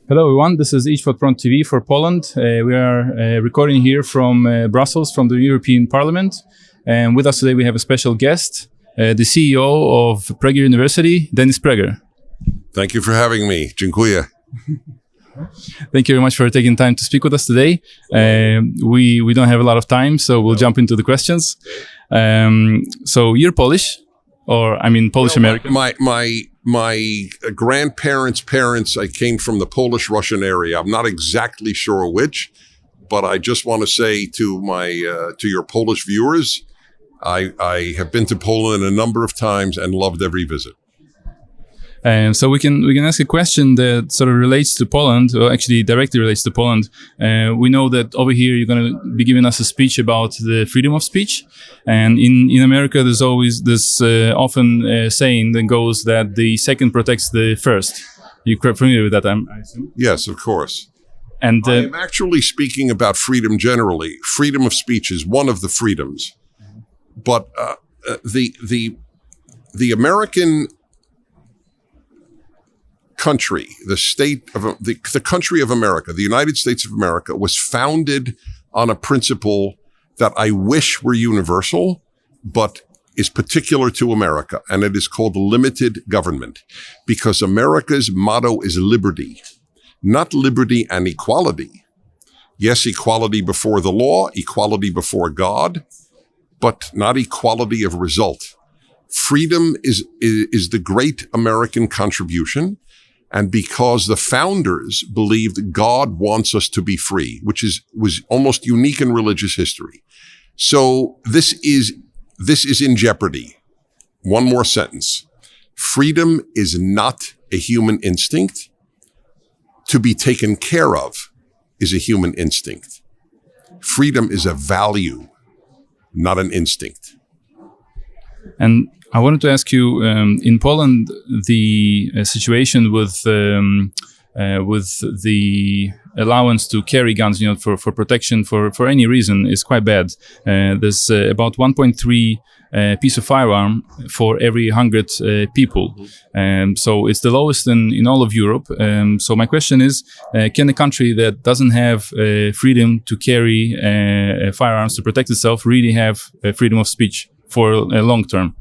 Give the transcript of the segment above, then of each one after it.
Hello everyone, this is Idź Pod Prąd TV for Poland. We are recording here from Brussels, from the European Parliament. And with us today we have a special guest, the CEO of Prager University, Denis Prager. Thank you for having me. Dziękuję. Thank you very much for taking time to speak with us today. We don't have a lot of time, so we'll jump into the questions. So you're Polish, or I mean Polish American? My grandparents' parents, I came from the Polish-Russian area. I'm not exactly sure which, but I just want to say to your Polish viewers, I have been to Poland a number of times and loved every visit. So we can ask a question that sort of relates to Poland, or actually directly relates to Poland. We know that over here you're going to be giving us a speech about the freedom of speech. And in America, there's always this often saying that goes that the second protects the first. You're quite familiar with that, I assume? Yes, of course. And I'm actually speaking about freedom generally. Freedom of speech is one of the freedoms. But the American country, the country of America, the United States of America, was founded on a principle that I wish were universal, but is particular to America, and it is called limited government, because America's motto is liberty, not liberty and equality. Yes, equality before the law, equality before God, but not equality of result. Freedom is the great American contribution. And because the founders believed God wants us to be free, which was almost unique in religious history. So this is in jeopardy. One more sentence. Freedom is not a human instinct. To be taken care of is a human instinct. Freedom is a value, not an instinct. And I wanted to ask you, in Poland, the situation with the allowance to carry guns, for protection for any reason, is quite bad. There's about 1.3 piece of firearm for every 100 people. So it's the lowest in all of Europe. So my question is, can a country that doesn't have freedom to carry firearms to protect itself really have freedom of speech for a long term?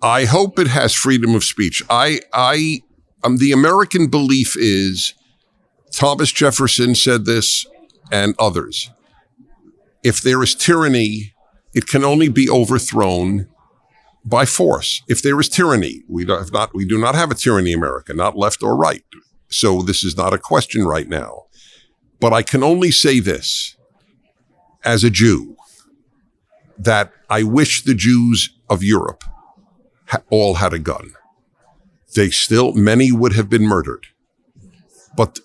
I hope it has freedom of speech. The American belief is, Thomas Jefferson said this and others, if there is tyranny, it can only be overthrown by force. If there is tyranny, we do not have a tyranny in America, not left or right. So this is not a question right now. But I can only say this, as a Jew, that I wish the Jews of Europe all had a gun. Many would have been murdered, but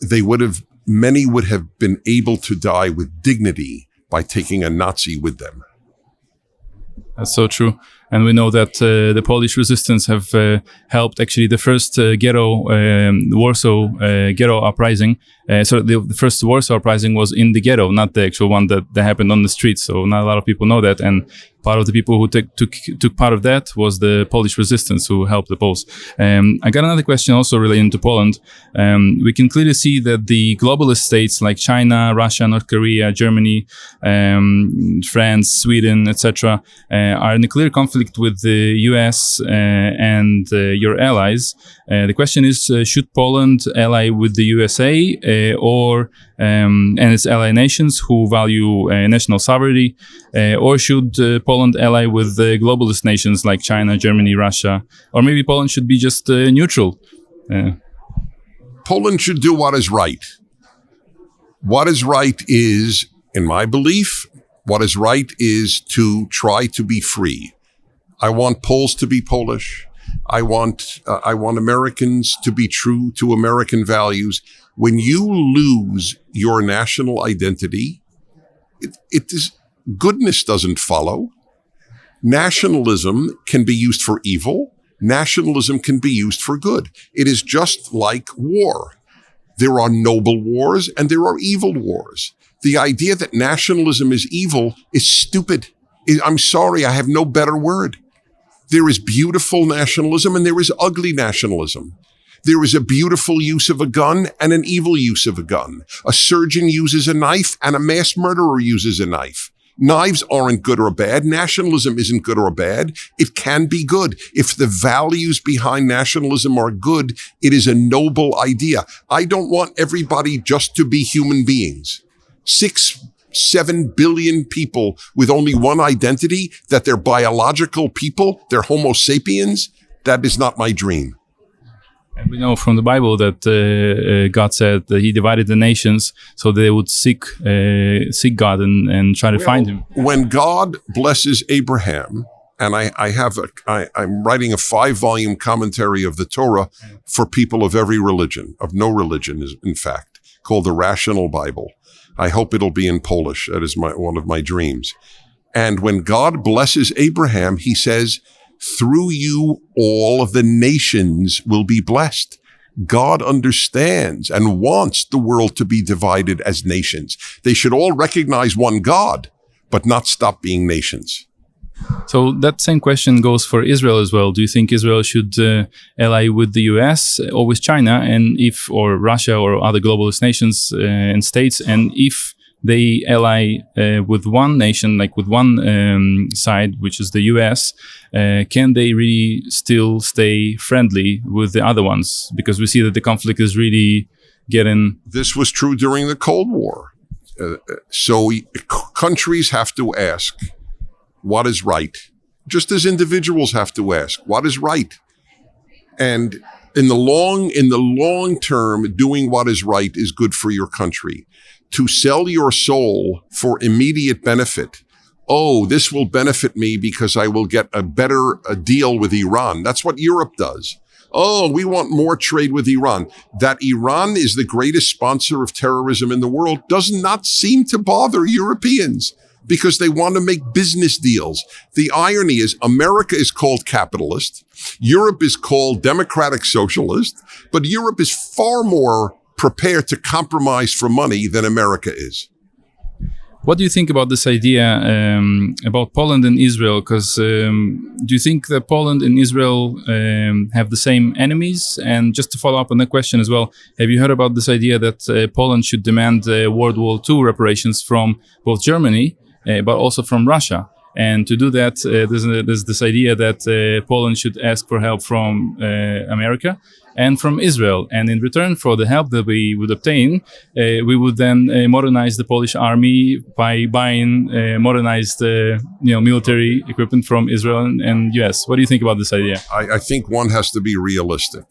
many would have been able to die with dignity by taking a Nazi with them. That's so true. And we know that the Polish resistance have helped actually the first Warsaw ghetto uprising. So the first Warsaw uprising was in the ghetto, not the actual one that happened on the streets. So not a lot of people know that. And part of the people who took part of that was the Polish resistance who helped the Poles. I got another question also relating to Poland. We can clearly see that the globalist states like China, Russia, North Korea, Germany, France, Sweden, etc., are in a clear conflict with the US and your allies. The question is, should Poland ally with the USA and its ally nations who value national sovereignty, or should Poland ally with the globalist nations like China, Germany, Russia, or maybe Poland should be just neutral? Poland should do what is right. What is right is, in my belief, what is right is to try to be free. I want Poles to be Polish. I want Americans to be true to American values. When you lose your national identity, goodness doesn't follow. Nationalism can be used for evil. Nationalism can be used for good. It is just like war. There are noble wars and there are evil wars. The idea that nationalism is evil is stupid. I'm sorry, I have no better word. There is beautiful nationalism and there is ugly nationalism. There is a beautiful use of a gun and an evil use of a gun. A surgeon uses a knife and a mass murderer uses a knife. Knives aren't good or bad. Nationalism isn't good or bad. It can be good. If the values behind nationalism are good, it is a noble idea. I don't want everybody just to be human beings. 6-7 billion people with only one identity, that they're biological people, they're Homo sapiens. That is not my dream. And we know from the Bible that God said that He divided the nations so they would seek God and try to find Him. When God blesses Abraham, and I'm writing a 5-volume commentary of the Torah for people of every religion, of no religion, in fact, called the Rational Bible. I hope it'll be in Polish. That is one of my dreams. And when God blesses Abraham, He says, through you, all of the nations will be blessed. God understands and wants the world to be divided as nations. They should all recognize one God, but not stop being nations. So that same question goes for Israel as well. Do you think Israel should ally with the US or with China, or Russia or other globalist nations and states? And if they ally with one nation, like with one side, which is the US, can they really still stay friendly with the other ones? Because we see that the conflict is really getting... This was true during the Cold War. So countries have to ask, what is right? Just as individuals have to ask, what is right? And in the long term, doing what is right is good for your country. To sell your soul for immediate benefit. Oh, this will benefit me because I will get a better deal with Iran. That's what Europe does. Oh, we want more trade with Iran. That Iran is the greatest sponsor of terrorism in the world does not seem to bother Europeans because they want to make business deals. The irony is America is called capitalist. Europe is called democratic socialist, but Europe is far more prepared to compromise for money than America is. What do you think about this idea about Poland and Israel? Because do you think that Poland and Israel have the same enemies? And just to follow up on that question as well, have you heard about this idea that Poland should demand World War II reparations from both Germany, but also from Russia? And to do that, there's this idea that Poland should ask for help from America and from Israel. And in return for the help that we would obtain, we would then modernize the Polish army by buying modernized military equipment from Israel and US. What do you think about this idea? I think one has to be realistic.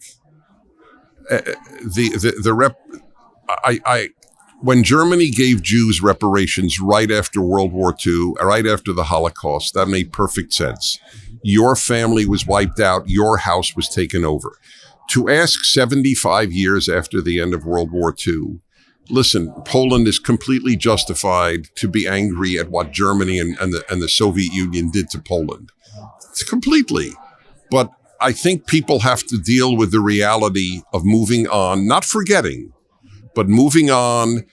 When Germany gave Jews reparations right after World War II, right after the Holocaust, that made perfect sense. Your family was wiped out. Your house was taken over. To ask 75 years after the end of World War II, listen, Poland is completely justified to be angry at what Germany and the Soviet Union did to Poland. It's completely. But I think people have to deal with the reality of moving on, not forgetting, but moving on.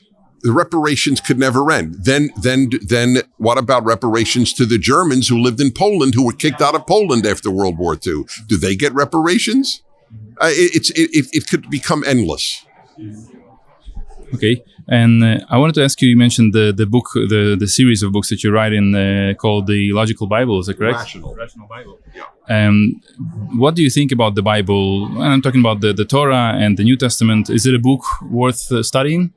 The reparations could never end. Then what about reparations to the Germans who lived in Poland, who were kicked out of Poland after World War II? Do they get reparations? It could become endless. Okay, and I wanted to ask you. You mentioned the book, the series of books that you write in called the Logical Bible. Is that correct? Rational Bible. Yeah. What do you think about the Bible? And I'm talking about the Torah and the New Testament. Is it a book worth studying?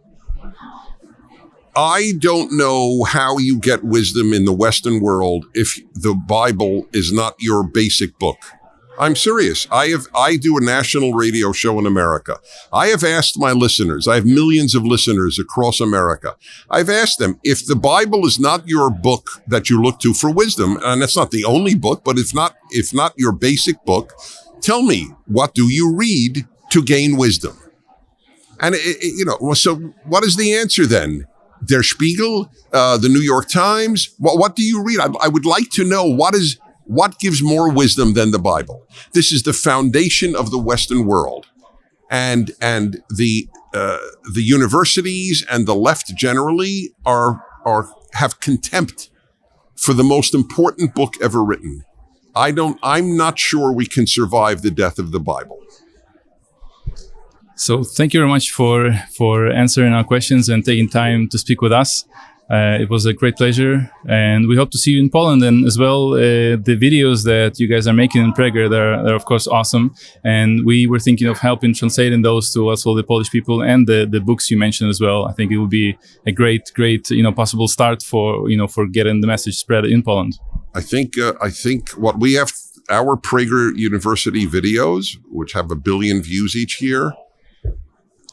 I don't know how you get wisdom in the Western world if the Bible is not your basic book. I'm serious. I do a national radio show in America. I have asked my listeners, I have millions of listeners across America. I've asked them, if the Bible is not your book that you look to for wisdom, and it's not the only book, but if not your basic book, tell me, what do you read to gain wisdom? And, so what is the answer then? Der Spiegel, the New York Times? What do you read? I would like to know what gives more wisdom than the Bible. This is the foundation of the Western world. And the universities and the left generally have contempt for the most important book ever written. I'm not sure we can survive the death of the Bible. So thank you very much for answering our questions and taking time to speak with us. It was a great pleasure, and we hope to see you in Poland. And as well, the videos that you guys are making in Prager, they're of course awesome. And we were thinking of helping translating those to also the Polish people, and the books you mentioned as well. I think it would be a great possible start for getting the message spread in Poland. I think what we have, our Prager University videos, which have 1 billion views each year,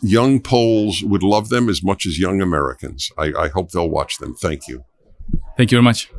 young Poles would love them as much as young Americans. I hope they'll watch them. Thank you. Thank you very much.